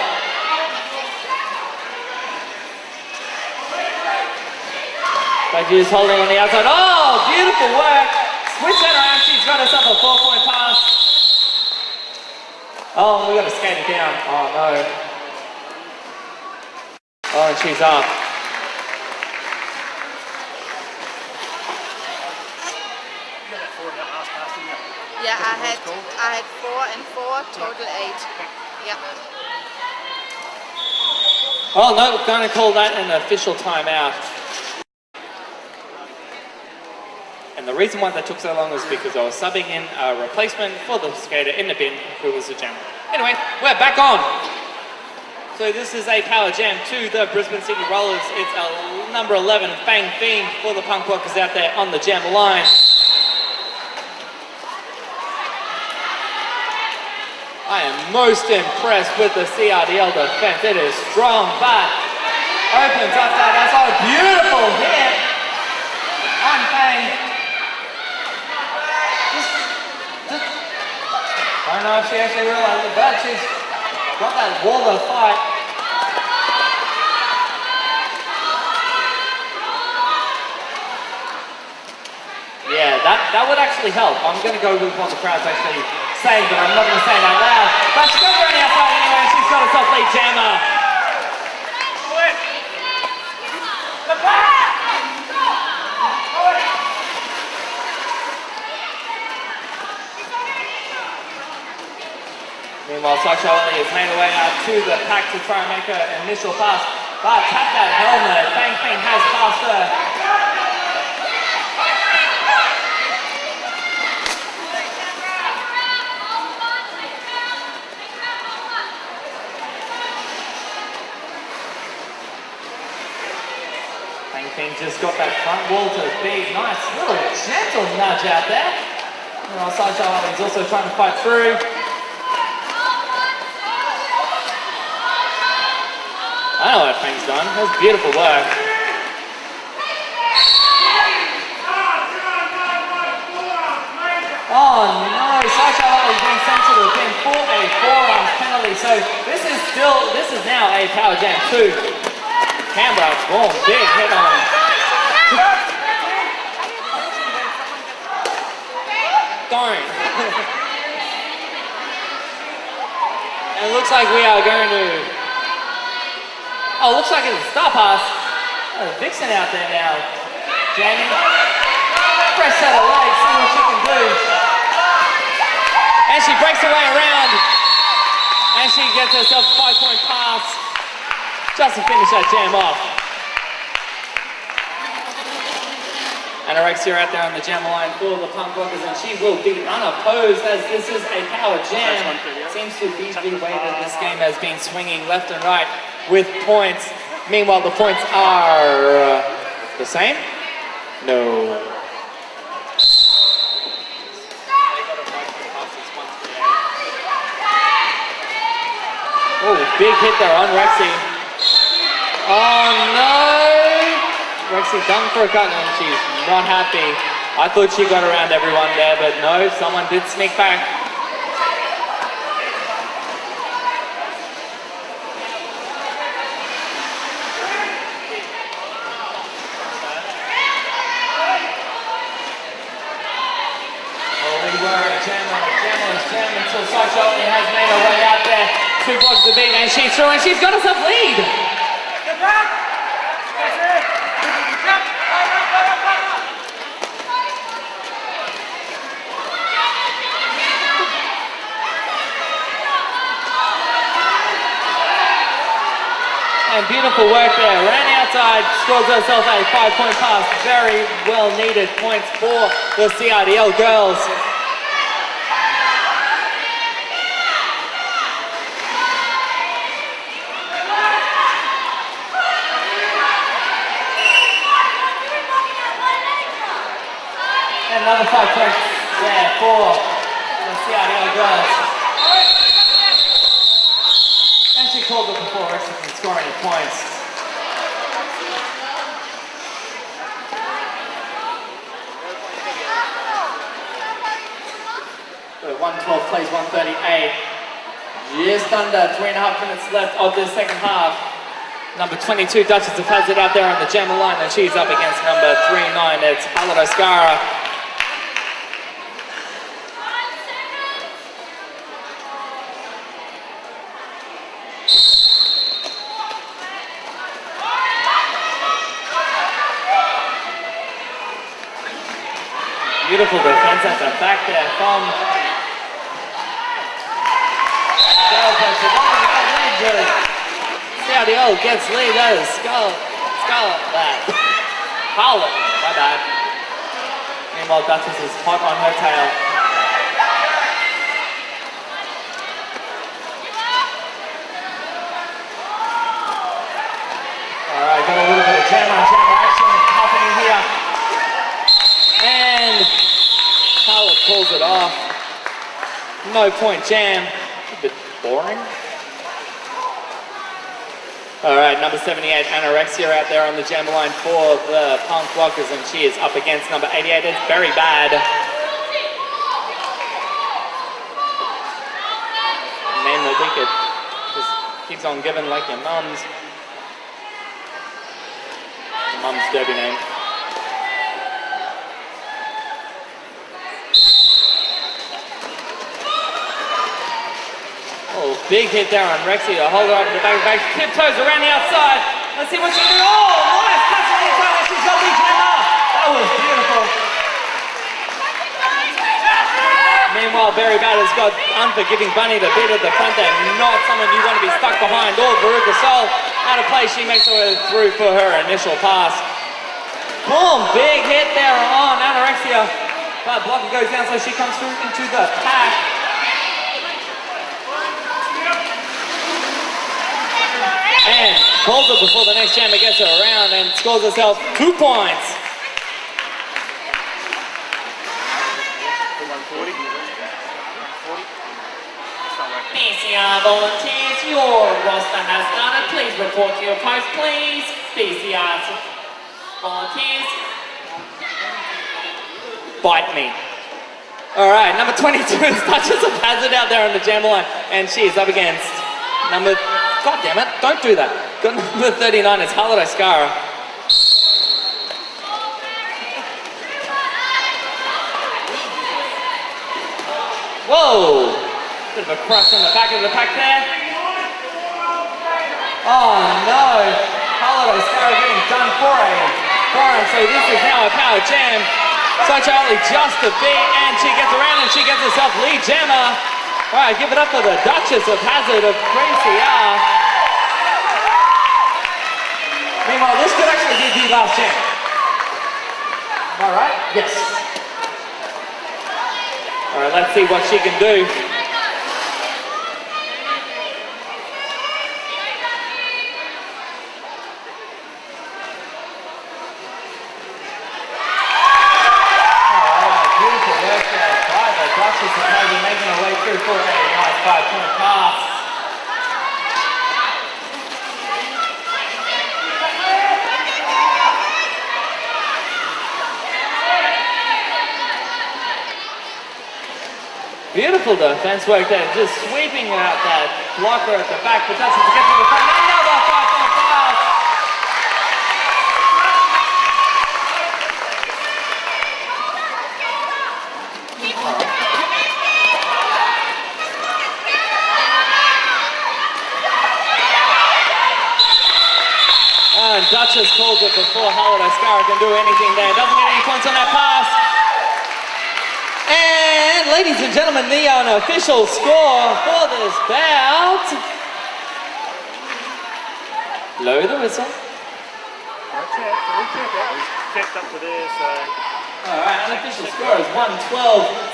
Speaker 1: Dutchie is holding on the outside. Oh, beautiful work. Switch that around. She's got herself a 4-point pass. Oh, we got to skate it down. Oh, no. Oh, and she's up.
Speaker 3: Yeah, I had 4 and 4, total 8. Yeah.
Speaker 1: Oh, no, we're going to call that an official timeout. And the reason why that took so long was because I was subbing in a replacement for the skater in the bin who was a jammer. Anyway, we're back on. So this is a power jam to the Brisbane City Rollers. It's a number 11 Fang Fiend for the Punk Blockers out there on the jammer line. I am most impressed with the CRDL defense. It is strong, but opens up that outside. Beautiful hit on Fang. I don't know if she actually realized it, but she's got that wall to fight. Yeah, that would actually help. I'm going to go with what the crowd's actually saying, but I'm not going to say it out loud. But she's going to run outside anyway. She's got herself lead jammer. Meanwhile, Sasha Elliott has made her way out to the pack to try and make her initial pass. But tap that helmet. Fang Fang has passed her. Fang Fang just got that front wall to be nice. Little gentle nudge out there. Meanwhile, Sasha Elliott's also trying to fight through. I know what Fang's done. That was beautiful work. Oh no, Sasha is being sent to the bin for a forearms penalty. So this is now a power jam to Canberra. Boom, big hit on. Don't. And it looks like we are going to. Oh, looks like it's a star pass. Oh, Vixen out there now. Jamming. Fresh set of legs, see what she can do. And she breaks her way around. And she gets herself a 5-point pass. Just to finish that jam off. Anorexia out there on the jam line for the Punk Blockers, and she will be unopposed as this is a power jam. Seems to be the way that this game has been swinging left and right with points. Meanwhile, the points are the same? No. Oh, big hit there on Rexy. Oh no! Rexy done for a cut and she's not happy. I thought she got around everyone there, but no, someone did sneak back. Jam until Sasha only has made her way out there. 2 blocks to beat and she's through and she's got herself lead. And beautiful work there. Ran outside, scores herself a 5-point pass. Very well needed points for the CRDL girls. Another 5 points there for the CRDL girls. And she called it before Exeter scoring any points. So 112 plays 138. Just under 3.5 minutes left of the second half. Number 22, Duchess of Hazard out there on the jammer line, and she's up against number 39, it's Halada Skara. Beautiful defense at the back there from CRDL gets lead. That is Howlett, my bad. Meanwhile, Duchess is hot on her tail. Alright, got a little bit of jammer action happening here. And Howlett pulls it off. No point jam. A bit boring. Alright, number 78, Anorexia out there on the jammer line for the Punk Blockers, and she is up against number 88. It's very bad. Name the wicked. Just keeps on giving like your mum's. Your mum's derby name. Oh, big hit there on Rexy. A hold her up to the back, tiptoes around the outside. Let's see what she can do. Oh, nice touch on the inside. She's got the jammer. That was beautiful. Meanwhile, Very Bad has got Unforgiving Bunny, the beat at the front there. Not someone you want to be stuck behind. Or Veruca Sol out of play. She makes her way through for her initial pass. Boom, big hit there on Anorexia. But Blocker goes down, so she comes through into the pack. And calls it before the next jammer gets her around and scores herself 2 points.
Speaker 4: 140.
Speaker 1: BCR volunteers, your roster has started. Please report to your post, please. BCR volunteers. Bite me. Alright, number 22 is Duchess of Hazard out there on the jammer line, and she is up against number... God damn it, don't do that. Got number 39, it's Halada Skara. Whoa! Bit of a crush on the back of the pack there. Oh no! Halada Skara getting done for a foreign, so this is now a power jam. So Charlie just a beat, and she gets around and she gets herself lead jammer. Alright, give it up for the Duchess of Hazard of BCR. Meanwhile, this could actually be the last jam. Am I right? Yes. Alright, let's see what she can do. Alright, beautiful work there by the Duchess of Hazard, making her way through for a nice 5-point pass. Beautiful defense work there, just sweeping out that blocker at the back, but that's to get to the front. Another 5-point foul. And Duchess called it before Holiday Scarra can do anything there. Doesn't get any points on that pass. And ladies and gentlemen, the unofficial score for this bout. Blow the whistle.
Speaker 4: We'll check it. We've checked up to there, so...
Speaker 1: Alright, unofficial score is 112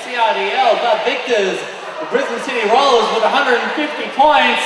Speaker 1: CRDL, the victors, the Brisbane City Rollers with 150 points.